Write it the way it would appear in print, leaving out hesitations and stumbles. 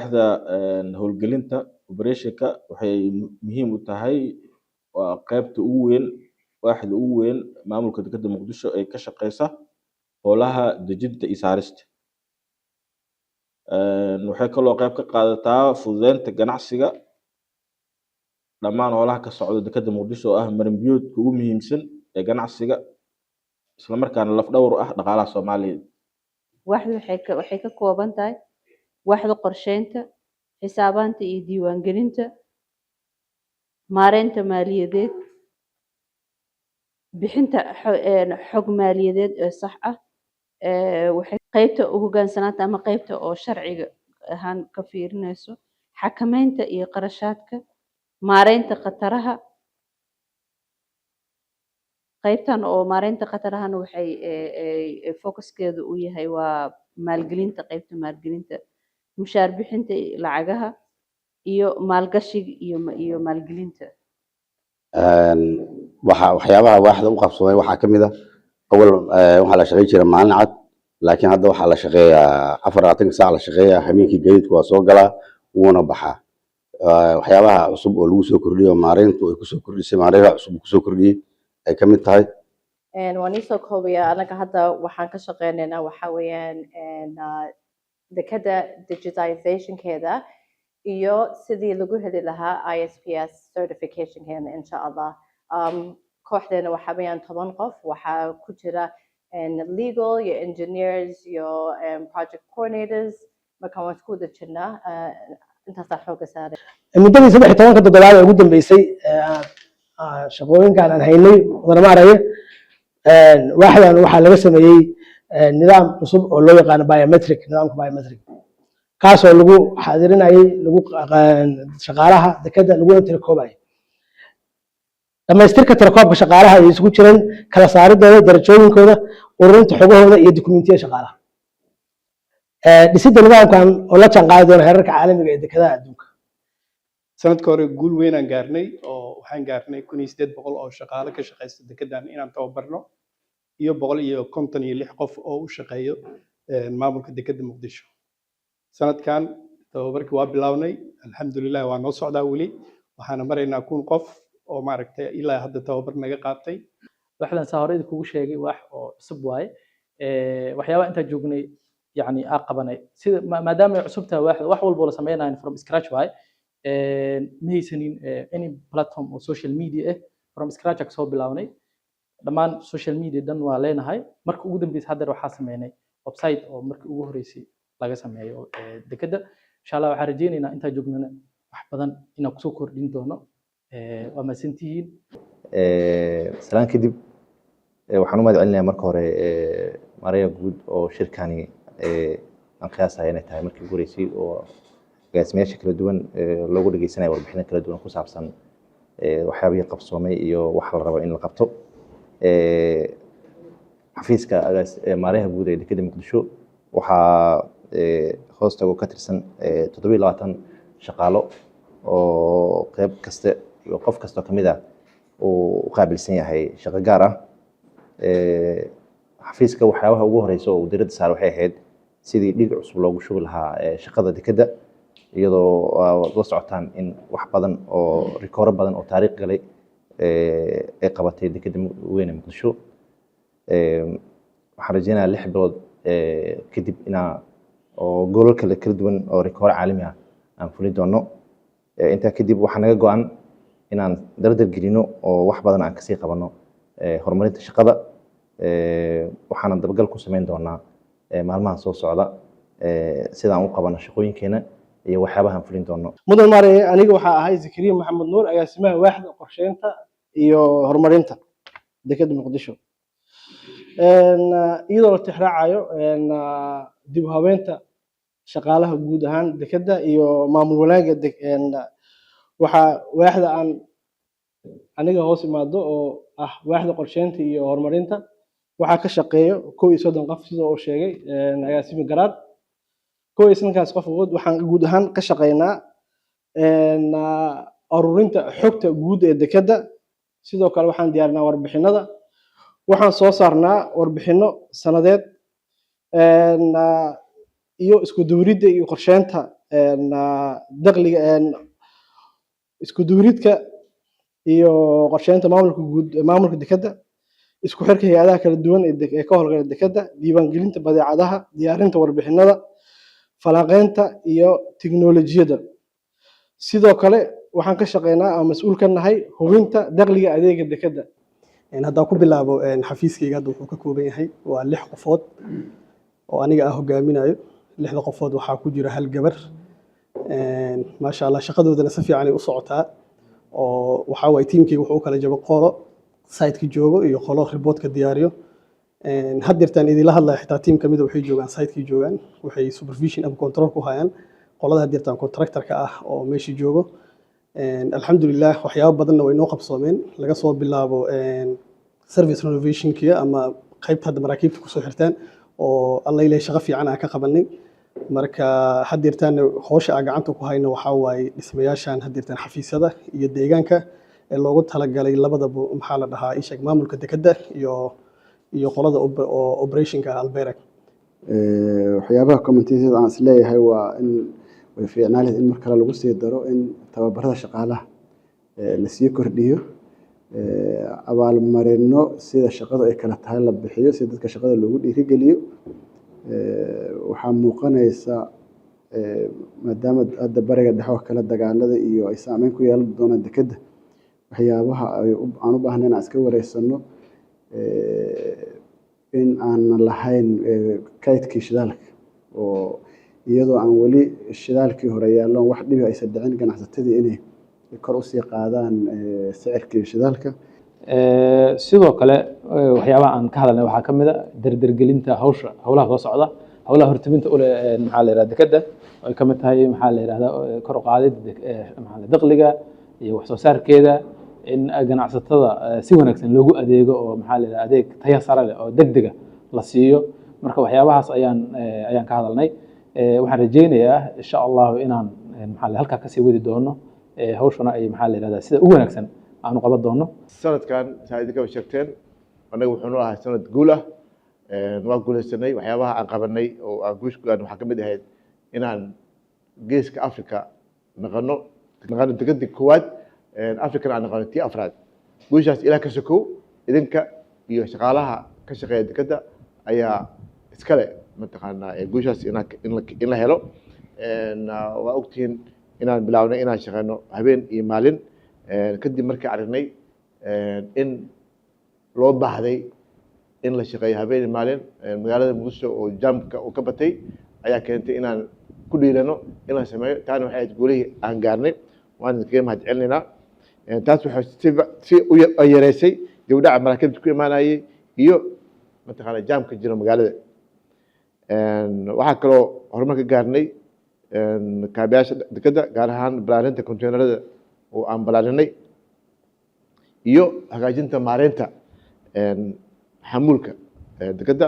waaxda howlgelinta operationka waxay muhiim u tahay waa qaybta ugu weyn waaxda ugu weyn maamulka dekedda Muqdisho ee ka shaqeysa howlaha dejinta iyo saarista. Waxay kaloo qayb ka qaadataa fududeynta ganacsiga dhammaan howlaha ka socda dekedda Muqdisho oo ah marin biyoodka ugu muhiimsan ee ganacsiga isla markaana laf dhawr u ah dhaqaalaha Soomaaliya. waaxdu waxay ka kooban tahay waaxda qorsheynta, xisaabaanta iyo diiwaangelinta, maareynta maaliyadeed, bixinta xog maaliyadeed oo sax ah, waxay qaybta u hoggaansanaanta ama qaybta oo sharciga ahaan ka fiirinayso, xakameynta iyo qarashaadka, maareynta khataraha. qaybtan oo maareynta khatarahana waxay focuskeedu u yahay waa maalgelinta, qaybta maalgelinta, mushaar bixinta lacagaha iyo maalgashiga iyo maalgelinta. waxyaabaha waaxda u qabsoomay waxaa ka mid ah awal waxaa la shaqeyn jiray maalin cad laakiin hadda waxaa la shaqeeyaa 24 saac la shaqeeyaa habeenkii gaadiidku waa soo galaa wuuna baxaa. waxyaabaha cusub oo lagu soo kordhiyo maareyntu ay ku soo kordhisay maareynta cusub ku soo kordhiyay ay ka mid tahay waan isoo koobaya anaga hadda waxaan ka shaqeynaynaa waxa weeyaan dekedda digitizationkeeda iyo sidii lagu heli lahaa ISPS certificationkeena insha Allah. kooxdeena waxa weeyaan 10 qof waxaa ku jira legal iyo engineers iyo project coordinators marka waan isku wada jirnaa intaasaa xooga saaray. muddadii 13 toddobaad ee ugu dambeysay shaqooyinkan aan haynay wadamaaraya waaxdan waxaa laga sameeyey nidaam cusub oo loo yaqaano biometric nidaamka biometric kaasoo lagu xaadirinayo lagu shaqaalaha dekedda lagu tirkoobayo dhamaystirka tirkoobka shaqaalaha ay isugu jireen kala saaridooda darajooyinkooda ururinta xogahooda iyo dukumiintiyada shaqaalaha dhisidda nidaamkan oo la jaanqaadi doona heerarka caalamiga ee dekedaha adduunka. sanadka hore guul weyn aan gaarnay oo waxaan gaarnay 1800 oo shaqaale ka shaqeysta dekedan inaan tababarno iyo 156 qof oo u shaqeeyo maamulka dekedda Muqdisho. sanadkan tababarkii waa bilawnay alxamdulillaah waa noo socdaa weli waxaana maraynaa 1000 qof oo maaragtay ilaa hadda tababar naga qaatay. waxaan saareeyay kugu sheegay wax oo cusub waaye waxyaabaha inta joognay yani qabanay sida maadaama ay cusub tahay wax walba la sameeyay from scratch waaye ma haysanin any platform oo social media from scratch ka soo bilawnay dhammaan social media dan waa leenahay marka ugu dambeysay hadda waxaa sameeynay website oo markii ugu horeysay laga sameeyo dekedda insha Allah waxaan rajeynaynaa inta joognana wax badan inaan ku soo kordhin doono waa maasantihiin. salaan kadib waxaan u mahadcelinayaa marka hore mareeya guud oo shirkani aan qiyaasayo inay tahay markii ugu horeysay oo agaasimayaasha kala duwan loogu dhageysanayo warbixino kala duwan ku saabsan waxyaabihii qabsoomay iyo wax la rabo in la qabto. xafiiska mareeha guud ee dekedda Muqdisho waxaa hoostaga ka tirsan 27 shaqaalo oo qayb kasta iyo qof kasta ka mid ah oo qaabilsan yahay shaqo gaar ah. xafiiska waxyaabaha ugu horeysa oo diiradda saar waxay ahayd sidii dhig cusub loogu shubi lahaa shaqada dekedda iyadoo la socotaan in wax badan oo rikooro badan oo taariikh galay ay qabatay dekedda weyn ee Muqdisho. waxaan rajeynayaa 6 bilood kadib inaa oo goolal kala duwan oo rikooro caalami ah aan fulin doono. intaa kadib waxaa naga go'an inaan dardar gelino oo wax badan aan kasii qabano horumarinta shaqada waxaan dabagal ku sameyn doonaa maalmaha soo socda sidaan u qabano shaqooyinkeena iyo waxyaabaha aan fulin doono. mudan maarey aniga waxaa ahay Zakariya Maxamed Nuur agaasimaha waaxda qorsheynta iyo horumarinta dekedda Muqdisho. iyadoo la tixraacayo dib u habeynta shaqaalaha guud ahaan dekedda iyo maamul wanaagga waxaa waaxda aan aniga hoos imaado oo ah waaxda qorsheynta iyo horumarinta waxaa ka shaqeeyo 31 qof sida uu sheegay agaasimi garaad 31kaas qof waxaan guud ahaan ka shaqeynaa ururinta xogta guud ee dekedda sidoo kale waxaan diyaarinaa warbixinada waxaan soo saarnaa warbixino sanadeed iyo isku dawridda iyo qorsheynta dakhliga isku duuridka iyo qorsheynta maamulka guud maamulka dekedda isku xirka hay'adaha kala duwan ee ka howlgala dekedda diiwaangelinta badeecadaha diyaarinta warbixinada falanqeynta iyo tiknoolajiyadda sidoo kale waxaan ka shaqeynaa ama mas'uul ka nahay hubinta dakhliga adeega dekedda haddaan ku bilaabo xafiiskayga hadda wuxuu ka kooban yahay waa 6 qofood oo aniga ah hogaaminayo 6da qofood waxaa ku jira hal gabar maasha Allah shaqadoodana si fiican ay u socotaa oo waxa way tiimkii wuxuu kala jabo qolo site-ka joogo iyo qolo report-ka diyaariyo haddeertaan idin la hadlayo xitaa tiim kamid ah waxay joogaan site-kii joogaan waxay supervision ama control ku hayaan qolada haddeertaan contractor-ka ah oo meeshii joogo alxamdulillah waxyaabo badanna way noo qabsoomeen laga soo bilaabo service renovation-kii ama qaybta hadda maraakiibta kusoo xirtaan oo alla ilaahay shaqo fiican aan ka qabanay marka haddeertaan hawsha aan gacanta ku hayno waxaa waaye dhismayaashan haddeertaan xafiisyada iyo deegaanka ee loogu talagalay labadaba maxaa la dhahaa isheeg maamulka dekedda iyo qolada operationka Alberak waxyaabaha commentators aan isleeyahay waa in way fiicnaan lahayd in mar kale lagu sii daro in tababarada shaqaalaha la sii kordhiyo abaalmarino sida shaqada ay kala tahay la bixiyo si dadka shaqada loogu dhiirigeliyo waxaa muuqanaysa maadaama hadda bariga dhexe oo kale dagaalada iyo ay saameyn ku yeelan doonaan dekedda waxyaabaha aan u baahnayn aan iska wareysano in aan lahayn kaydkii shidaalka oo iyadoo aan weli shidaalkii hore yaalloon wax dhibi aysan dhicin ganacsatadii inay kor usii qaadaan sicirkii shidaalka sidoo kale waxyaabaha aan ka hadalnay waxaa ka mid ah dardargelinta howlaha soo socda howlaha hortibinta u leh maxaa la yidhahdaa dekedda ay ka mid tahay maxaa la yidhahdaa kor u qaadid dakhliga iyo wax soo saarkeeda in ganacsatada si wanaagsan loogu adeego oo maxaa la yidhahdaa adeeg tayo sare leh oo degdega la siiyo marka waxyaabahaas ayaan ka hadalnay waxaan rajaynayaa insha Allah inaan maxaa la halka ka sii wadi doono hawshana ay maxaa la yiraahdaa sida ugu wanaagsan aanu qaban doono sanadkan saadika sheegteen anaga wuxuu ahaa sanad guul ah waa guuleysanay waxyaabaha aan qabanay oo aan guush ku gaarnay waxa kamid ahayd inaan geeska Afrika naqano dekedda koowaad Afrika aan naqano tii afraad guushaas ilaa ka sokow idinka iyo shaqaalaha ka shaqeeya dekedda ayaa iskale mataqaanaa guushaas in la helo waa ogtiin inaan bilawnay inaan shaqeyno habeen iyo maalin kadib markii aragnay in loo baahday in la shaqeeyo habeen iyo maalin magaalada Muqdisho oo jaamka uu ka batay ayaa keentay inaan ku dhiirano inaan sameeyo taana waxay ahayd guulihii aan gaarnay waan idinkaga mahadcelinaynaa taas waxay si u yareysay dibdhaca maraakiibta ku imaanayay iyo mataqaanaa jaamka jira magaalada waxaa kaloo horumar ka gaarnay kaabayaasha dekedda gaar ahaan balaarinta konteenarada oo aan balaarinay iyo hagaajinta maareynta xamuulka dekedda